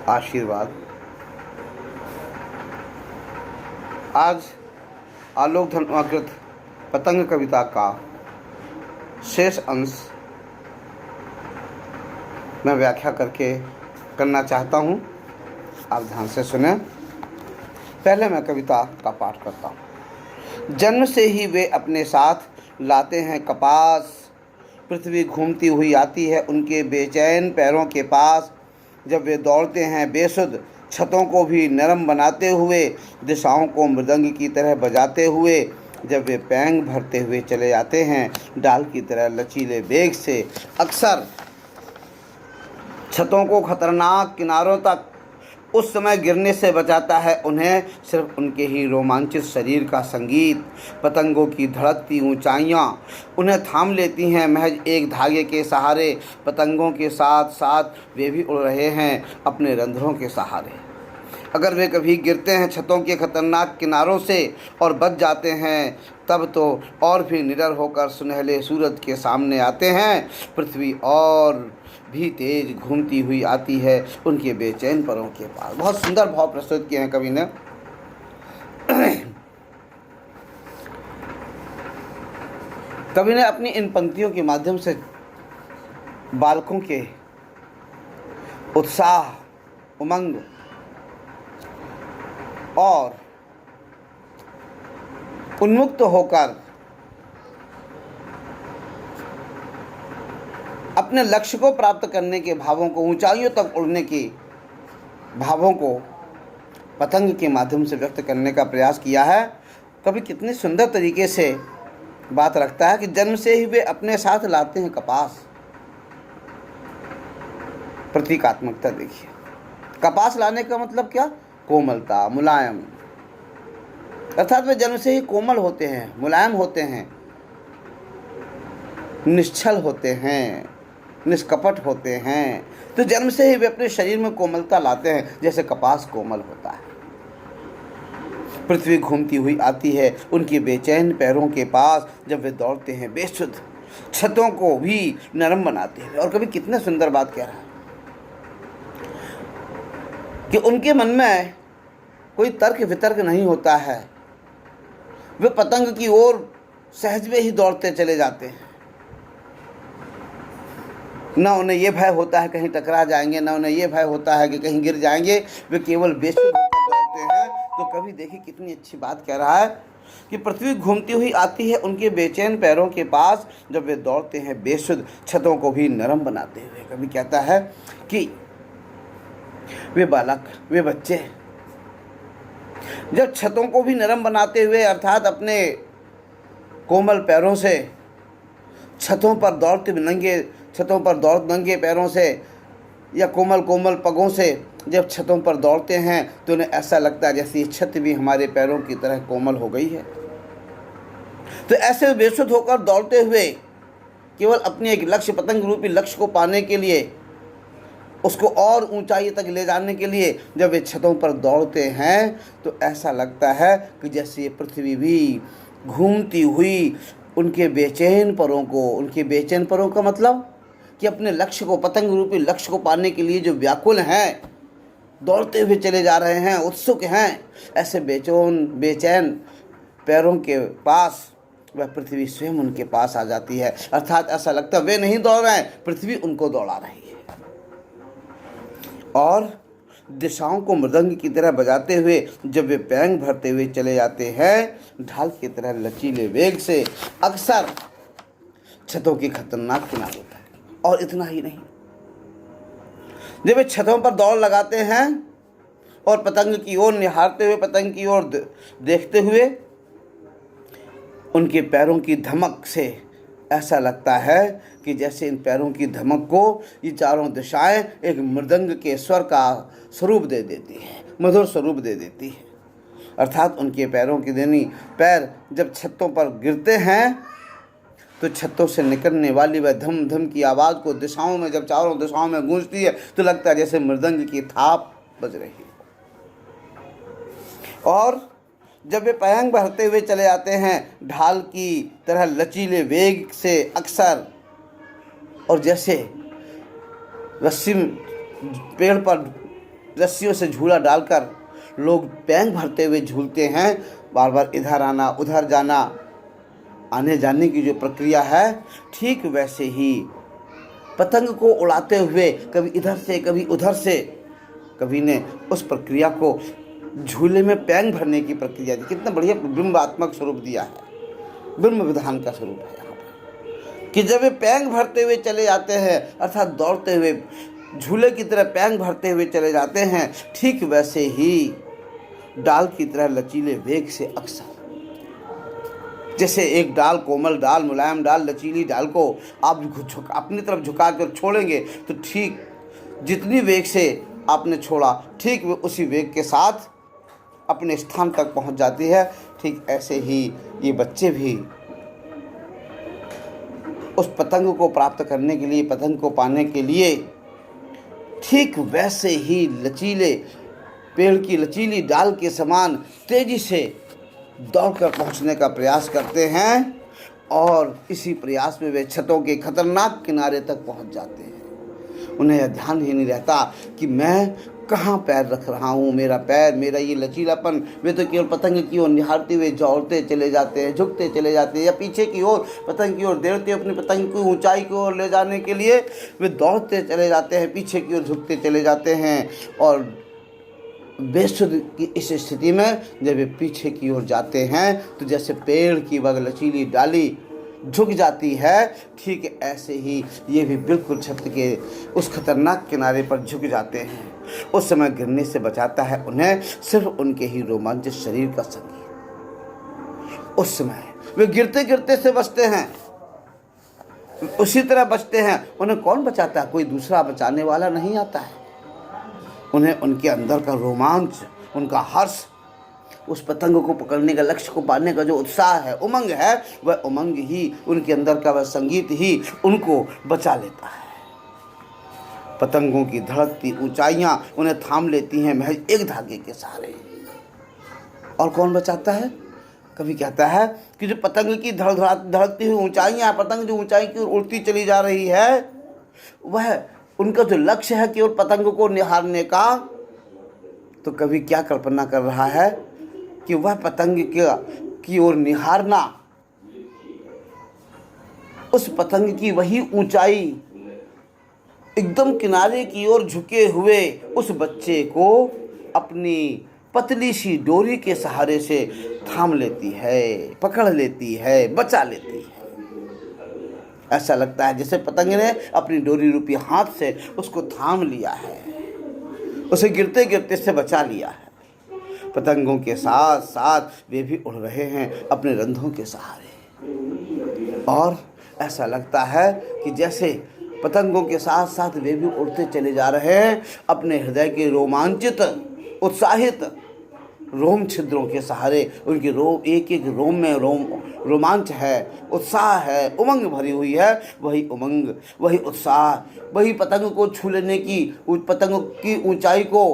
आशीर्वाद। आज आलोक धर्माकृत पतंग कविता का शेष अंश मैं व्याख्या करना चाहता हूँ। आप ध्यान से सुने। पहले मैं कविता का पाठ करता हूँ। जन्म से ही वे अपने साथ लाते हैं कपास, पृथ्वी घूमती हुई आती है उनके बेचैन पैरों के पास। जब वे दौड़ते हैं बेसुध, छतों को भी नरम बनाते हुए, दिशाओं को मृदंग की तरह बजाते हुए, जब वे पैंग भरते हुए चले जाते हैं डाल की तरह लचीले वेग से, अक्सर छतों को खतरनाक किनारों तक उस समय गिरने से बचाता है उन्हें सिर्फ उनके ही रोमांचित शरीर का संगीत। पतंगों की धड़कती ऊंचाइयां उन्हें थाम लेती हैं महज एक धागे के सहारे। पतंगों के साथ साथ वे भी उड़ रहे हैं अपने रंध्रों के सहारे। अगर वे कभी गिरते हैं छतों के खतरनाक किनारों से और बच जाते हैं, तब तो और भी निडर होकर सुनहले सूरज के सामने आते हैं। पृथ्वी और भी तेज घूमती हुई आती है उनके बेचैन पैरों के पास। बहुत सुंदर भाव प्रस्तुत किए हैं कवि ने। कवि ने अपनी इन पंक्तियों के माध्यम से बालकों के उत्साह, उमंग और उन्मुक्त होकर अपने लक्ष्य को प्राप्त करने के भावों को, ऊंचाइयों तक उड़ने के भावों को पतंग के माध्यम से व्यक्त करने का प्रयास किया है। कवि कितने सुंदर तरीके से बात रखता है कि जन्म से ही वे अपने साथ लाते हैं कपास। प्रतीकात्मकता देखिए। कपास लाने का मतलब क्या? कोमलता, मुलायम। अर्थात वे जन्म से ही कोमल होते हैं, मुलायम होते हैं, निश्चल होते हैं, निष्कपट होते हैं। तो जन्म से ही वे अपने शरीर में कोमलता लाते हैं, जैसे कपास कोमल होता है। पृथ्वी घूमती हुई आती है उनके बेचैन पैरों के पास। जब वे दौड़ते हैं बेसुध, छतों को भी नरम बनाते हैं। और कभी कितने सुंदर बात कह रहा है कि उनके मन में कोई तर्क वितर्क नहीं होता है। वे पतंग की ओर सहज में ही दौड़ते चले जाते हैं। ना उन्हें ये भय होता है कहीं टकरा जाएंगे, ना उन्हें ये भय होता है कि कहीं गिर जाएंगे। वे केवल बेसुध होकर दौड़ते हैं। तो कभी देखिए कितनी अच्छी बात कह रहा है कि पृथ्वी घूमती हुई आती है उनके बेचैन पैरों के पास। जब वे दौड़ते हैं बेसुध, छतों को भी नरम बनाते हुए। कभी कहता है कि वे बालक, वे बच्चे जब छतों को भी नरम बनाते हुए, अर्थात अपने कोमल पैरों से छतों पर दौड़ नंगे पैरों से या कोमल कोमल पगों से जब छतों पर दौड़ते हैं, तो उन्हें ऐसा लगता है जैसे ये छत भी हमारे पैरों की तरह कोमल हो गई है। तो ऐसे बेसुध होकर दौड़ते हुए केवल अपने एक लक्ष्य, पतंग रूपी लक्ष्य को पाने के लिए, उसको और ऊंचाई तक ले जाने के लिए जब वे छतों पर दौड़ते हैं, तो ऐसा लगता है कि जैसे ये पृथ्वी भी घूमती हुई उनके बेचैन परों का मतलब कि अपने लक्ष्य को, पतंग रूपी लक्ष्य को पाने के लिए जो व्याकुल हैं, दौड़ते हुए चले जा रहे हैं, उत्सुक हैं, ऐसे बेचैन पैरों के पास वह पृथ्वी स्वयं उनके पास आ जाती है। अर्थात ऐसा लगता है वे नहीं दौड़ रहे हैं, पृथ्वी उनको दौड़ा रही है। और दिशाओं को मृदंग की तरह बजाते हुए जब वे पैंग भरते हुए चले जाते हैं ढाल की तरह लचीले वेग से, अक्सर छतों की खतरनाक किनारों तक। और इतना ही नहीं, जब वे छतों पर दौड़ लगाते हैं और पतंग की ओर निहारते हुए, पतंग की ओर देखते हुए, उनके पैरों की धमक से ऐसा लगता है कि जैसे इन पैरों की धमक को ये चारों दिशाएं एक मृदंग के स्वर का स्वरूप दे देती है, मधुर स्वरूप दे देती है। अर्थात उनके पैरों की पैर जब छतों पर गिरते हैं, तो छतों से निकलने वाली वह धम धम की आवाज़ को दिशाओं में, जब चारों दिशाओं में गूंजती है, तो लगता है जैसे मृदंग की थाप बज रही है। और जब वे पैंग भरते हुए चले जाते हैं ढाल की तरह लचीले वेग से, अक्सर, और जैसे रस्सी पेड़ पर रस्सियों से झूला डालकर लोग पैंग भरते हुए झूलते हैं, बार बार इधर आना उधर जाना, आने जाने की जो प्रक्रिया है, ठीक वैसे ही पतंग को उड़ाते हुए कभी इधर से कभी उधर से कभी ने उस प्रक्रिया को झूले में पैंग भरने की प्रक्रिया दी। कितना बढ़िया बिंबात्मक स्वरूप दिया है, ब्रह्म विधान का स्वरूप है यहाँ पर, कि जब वे पैंग भरते हुए चले जाते हैं अर्थात दौड़ते हुए झूले की तरह पैंग भरते हुए चले जाते हैं, ठीक वैसे ही डाल की तरह लचीले वेग से अक्सर, जैसे एक डाल, कोमल डाल, मुलायम डाल, लचीली डाल को आप अपनी तरफ झुका कर छोड़ेंगे तो ठीक जितनी वेग से आपने छोड़ा, ठीक वे उसी वेग के साथ अपने स्थान तक पहुंच जाती है। ठीक ऐसे ही ये बच्चे भी उस पतंग को प्राप्त करने के लिए, पतंग को पाने के लिए ठीक वैसे ही लचीले पेड़ की लचीली डाल के समान तेजी से दौड़कर पहुंचने का प्रयास करते हैं, और इसी प्रयास में वे छतों के खतरनाक किनारे तक पहुंच जाते हैं। उन्हें यह ध्यान ही नहीं रहता कि मैं कहाँ पैर रख रहा हूँ, मेरा पैर, मेरा ये लचीलापन, वे तो केवल पतंग की ओर निहारते हुए दौड़ते चले जाते हैं, झुकते चले जाते हैं, या पीछे की ओर पतंग की ओर देखते अपनी पतंग को ऊंचाई की ओर ले जाने के लिए वे दौड़ते चले जाते हैं, पीछे की ओर झुकते चले जाते हैं। और बेसुध की इस स्थिति में जब वे पीछे की ओर जाते हैं तो जैसे पेड़ की वह लचीली डाली झुक जाती है, ठीक ऐसे ही ये भी बिल्कुल छत के उस खतरनाक किनारे पर झुक जाते हैं। उस समय गिरने से बचाता है उन्हें सिर्फ उनके ही रोमांचित शरीर का संगीत। उस समय वे गिरते गिरते से बचते हैं, उसी तरह बचते हैं। उन्हें कौन बचाता है? कोई दूसरा बचाने वाला नहीं आता है। उन्हें उनके अंदर का रोमांच, उनका हर्ष, उस पतंग को पकड़ने का, लक्ष्य को पाने का जो उत्साह है, उमंग है, वह उमंग ही, उनके अंदर का वह संगीत ही उनको बचा लेता है। पतंगों की धड़कती ऊंचाइयां उन्हें थाम लेती हैं महज एक धागे के सहारे। और कौन बचाता है? कभी कहता है कि जो पतंग की धड़कती हुई ऊंचाइयां, पतंग जो ऊंचाई की ओर उड़ती चली जा रही है, वह उनका जो लक्ष्य है केवल पतंग को निहारने का, तो कभी क्या कल्पना कर रहा है कि वह पतंग की ओर निहारना, उस पतंग की वही ऊंचाई एकदम किनारे की ओर झुके हुए उस बच्चे को अपनी पतली सी डोरी के सहारे से थाम लेती है, पकड़ लेती है, बचा लेती है। ऐसा लगता है जैसे पतंग ने अपनी डोरी रूपी हाथ से उसको थाम लिया है, उसे गिरते गिरते से बचा लिया है। पतंगों के साथ साथ वे भी उड़ रहे हैं अपने रंध्रों के सहारे, और ऐसा लगता है कि जैसे पतंगों के साथ साथ वे भी उड़ते चले जा रहे हैं अपने हृदय के रोमांचित, उत्साहित रोम छिद्रों के सहारे। उनकी एक एक रोम में रोमांच है, उत्साह है, उमंग भरी हुई है। वही उमंग, वही उत्साह, वही पतंग को छू लेने की, पतंग की ऊंचाई को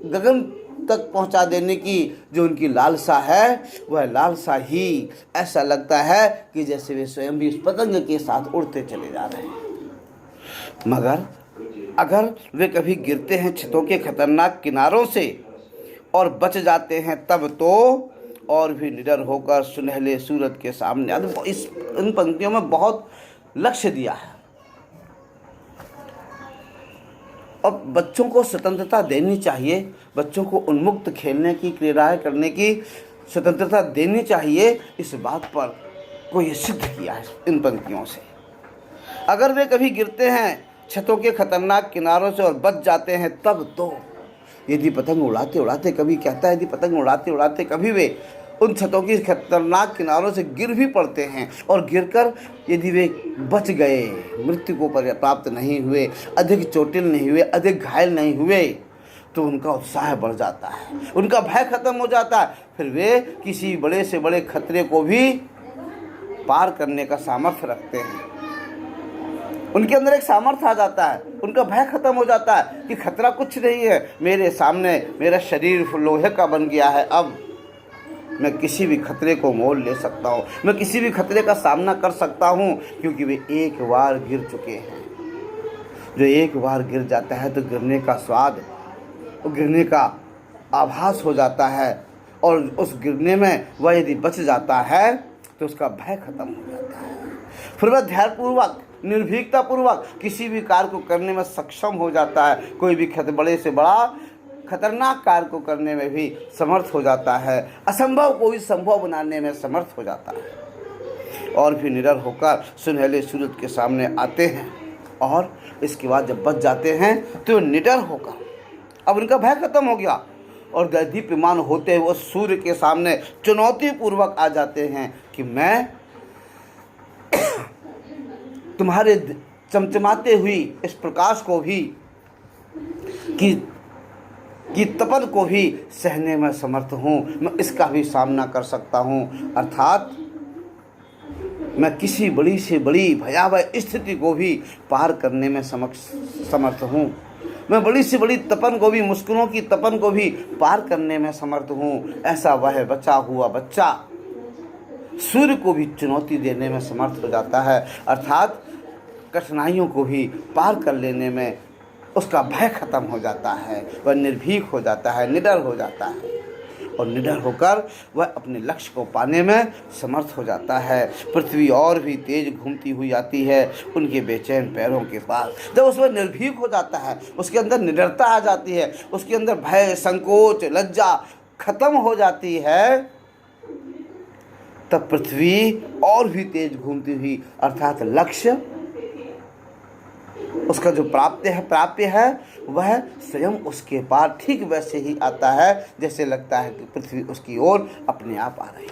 गगन तक पहुंचा देने की जो उनकी लालसा है, वह लालसा ही ऐसा लगता है कि जैसे वे स्वयं भी उस पतंग के साथ उड़ते चले जा रहे हैं। मगर अगर वे कभी गिरते हैं छतों के खतरनाक किनारों से और बच जाते हैं, तब तो और भी निडर होकर सुनहले सूरज के सामने। इन पंक्तियों में बहुत लक्ष्य दिया है। और बच्चों को स्वतंत्रता देनी चाहिए, बच्चों को उन्मुक्त खेलने की, क्रीड़ाएं करने की स्वतंत्रता देनी चाहिए। इस बात पर को ये सिद्ध किया है इन पंक्तियों से। अगर वे कभी गिरते हैं छतों के खतरनाक किनारों से और बच जाते हैं, तब तो यदि पतंग उड़ाते उड़ाते, कभी कहता है यदि पतंग उड़ाते उड़ाते कभी वे उन छतों की खतरनाक किनारों से गिर भी पड़ते हैं, और गिरकर यदि वे बच गए, मृत्यु को प्राप्त नहीं हुए, अधिक चोटिल नहीं हुए, अधिक घायल नहीं हुए, तो उनका उत्साह बढ़ जाता है, उनका भय खत्म हो जाता है। फिर वे किसी बड़े से बड़े खतरे को भी पार करने का सामर्थ्य रखते हैं। उनके अंदर एक सामर्थ्य आ जाता है, उनका भय खत्म हो जाता है कि खतरा कुछ नहीं है, मेरे सामने मेरा शरीर लोहे का बन गया है, अब मैं किसी भी खतरे को मोल ले सकता हूँ, मैं किसी भी खतरे का सामना कर सकता हूँ, क्योंकि वे एक बार गिर चुके हैं। जो एक बार गिर जाता है तो गिरने का स्वाद गिरने का आभास हो जाता है, और उस गिरने में वह यदि बच जाता है तो उसका भय खत्म हो जाता है। फिर वह ध्यानपूर्वक, निर्भीकतापूर्वक किसी भी कार्य को करने में सक्षम हो जाता है। कोई भी बड़े से बड़ा खतरनाक कार्य को करने में भी समर्थ हो जाता है। असंभव को भी संभव बनाने में समर्थ हो जाता है। और फिर निडर होकर सुनहले सूरज के सामने आते हैं, और इसके बाद जब बच जाते हैं तो निडर होकर, अब उनका भय खत्म हो गया, और दीप्यमान होते हुए सूर्य के सामने चुनौतीपूर्वक आ जाते हैं कि मैं तुम्हारे चमचमाते हुई इस प्रकाश को भी कि तपन को भी सहने में समर्थ हूँ, मैं इसका भी सामना कर सकता हूँ। अर्थात मैं किसी बड़ी से बड़ी भयावह स्थिति को भी पार करने में समर्थ हूँ। मैं बड़ी से बड़ी तपन को भी, मुश्किलों की तपन को भी पार करने में समर्थ हूँ। ऐसा वह बचा हुआ बच्चा सूर्य को भी चुनौती देने में समर्थ हो जाता है। अर्थात कठिनाइयों को भी पार कर लेने में उसका भय खत्म हो जाता है, वह निर्भीक हो जाता है, निडर हो जाता है, और निडर होकर वह अपने लक्ष्य को पाने में समर्थ हो जाता है। पृथ्वी और भी तेज घूमती हुई आती है उनके बेचैन पैरों के पास। जब उसमें निर्भीक हो जाता है, उसके अंदर निडरता आ जाती है, उसके अंदर भय, संकोच, लज्जा खत्म हो जाती है, तब पृथ्वी और भी तेज घूमती हुई, अर्थात लक्ष्य उसका जो प्राप्य है वह स्वयं उसके पास ठीक वैसे ही आता है जैसे लगता है कि पृथ्वी उसकी ओर अपने आप आ रही है।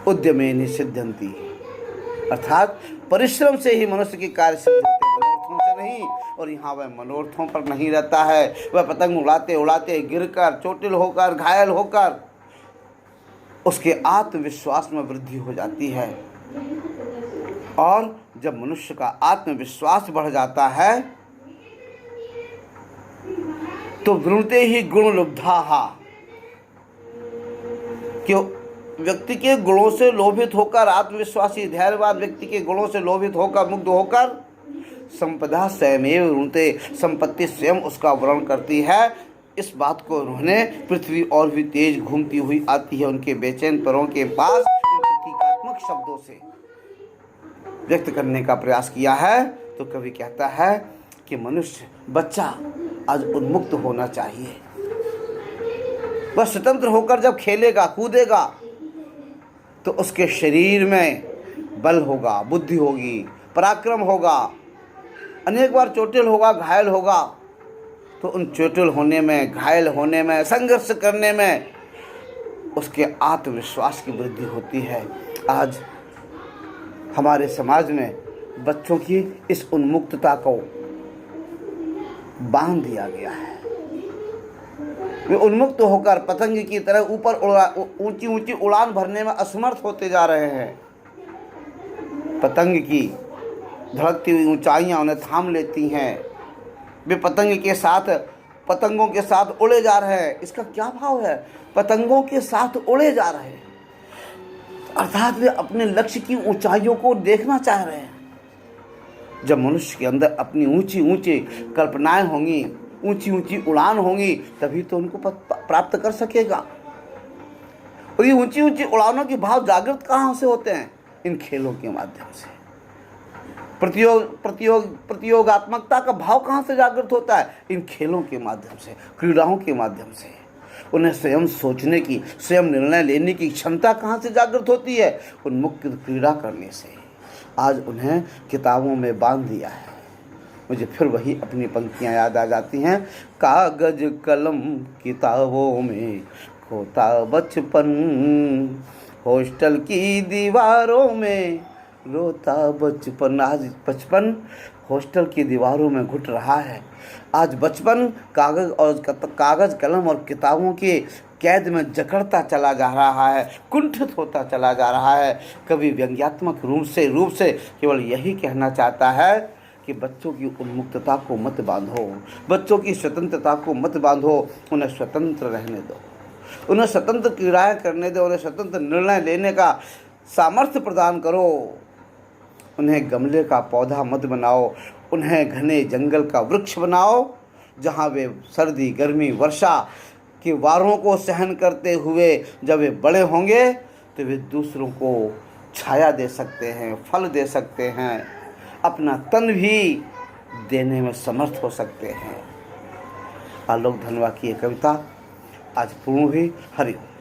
उद्यमेन सिद्ध्यन्ति, अर्थात परिश्रम से ही मनुष्य के कार्य सिद्ध होते हैं, मनोरथों से नहीं। और यहाँ वह मनोरथों पर नहीं रहता है, वह पतंग उड़ाते उड़ाते गिरकर, चोटिल होकर, घायल होकर उसके आत्मविश्वास में वृद्धि हो जाती है। और जब मनुष्य का आत्मविश्वास बढ़ जाता है तो वृणुते ही गुण लुब्धाहा, क्यों व्यक्ति के गुणों से लोभित होकर, आत्मविश्वासी धैर्यवान व्यक्ति के गुणों से लोभित होकर, मुग्ध होकर, संपदा स्वयमेव वृणुते, संपत्ति स्वयं उसका वर्ण करती है। इस बात को उन्होंने पृथ्वी और भी तेज घूमती हुई आती है उनके बेचैन पैरों के पास इन प्रतीकात्मक शब्दों से व्यक्त करने का प्रयास किया है। तो कवि कहता है कि मनुष्य, बच्चा आज उन्मुक्त होना चाहिए। वह स्वतंत्र होकर जब खेलेगा, कूदेगा, तो उसके शरीर में बल होगा, बुद्धि होगी, पराक्रम होगा, अनेक बार चोटिल होगा, घायल होगा। तो उन चोटिल होने में, घायल होने में, संघर्ष करने में उसके आत्मविश्वास की वृद्धि होती है। आज हमारे समाज में बच्चों की इस उन्मुक्तता को बांध दिया गया है। वे उन्मुक्त होकर पतंग की तरह ऊपर ऊंची ऊंची उड़ान भरने में असमर्थ होते जा रहे हैं। पतंग की धड़कती हुई ऊंचाइयां उन्हें थाम लेती हैं। वे पतंगों के साथ उड़े जा रहे हैं। इसका क्या भाव है? पतंगों के साथ उड़े जा रहे हैं, अर्थात वे अपने लक्ष्य की ऊंचाइयों को देखना चाह रहे हैं। जब मनुष्य के अंदर अपनी ऊंची ऊंची कल्पनाएं होंगी, ऊंची ऊंची उड़ान होंगी, तभी तो उनको प्राप्त कर सकेगा। और ये ऊंची ऊंची उड़ानों के भाव जागृत कहाँ से होते हैं? इन खेलों के माध्यम से। प्रतियोगात्मकता का भाव कहाँ से जागृत होता है? इन खेलों के माध्यम से, क्रीड़ाओं के माध्यम से। उन्हें स्वयं सोचने की, स्वयं निर्णय लेने की क्षमता कहाँ से जागृत होती है? उन्मुक्त क्रीड़ा करने से। आज उन्हें किताबों में बांध दिया है। मुझे फिर वही अपनी पंक्तियाँ याद आ जाती हैं। कागज कलम किताबों में खोता बचपन, हॉस्टल की दीवारों में रोता बचपन। आज बचपन हॉस्टल की दीवारों में घुट रहा है। आज बचपन कागज कलम और किताबों के कैद में जकड़ता चला जा रहा है, कुंठित होता चला जा रहा है। कभी व्यंग्यात्मक रूप से केवल यही कहना चाहता है कि बच्चों की उन्मुक्तता को मत बांधो, बच्चों की स्वतंत्रता को मत बांधो, उन्हें स्वतंत्र रहने दो, उन्हें स्वतंत्र क्रीड़ाएँ करने दो, उन्हें स्वतंत्र निर्णय लेने का सामर्थ्य प्रदान करो। उन्हें गमले का पौधा मत बनाओ, उन्हें घने जंगल का वृक्ष बनाओ, जहाँ वे सर्दी गर्मी वर्षा के वारों को सहन करते हुए जब वे बड़े होंगे तो वे दूसरों को छाया दे सकते हैं, फल दे सकते हैं, अपना तन भी देने में समर्थ हो सकते हैं। आलोक धनवा की ये कविता आज पूर्ण हुई। हरि ओम।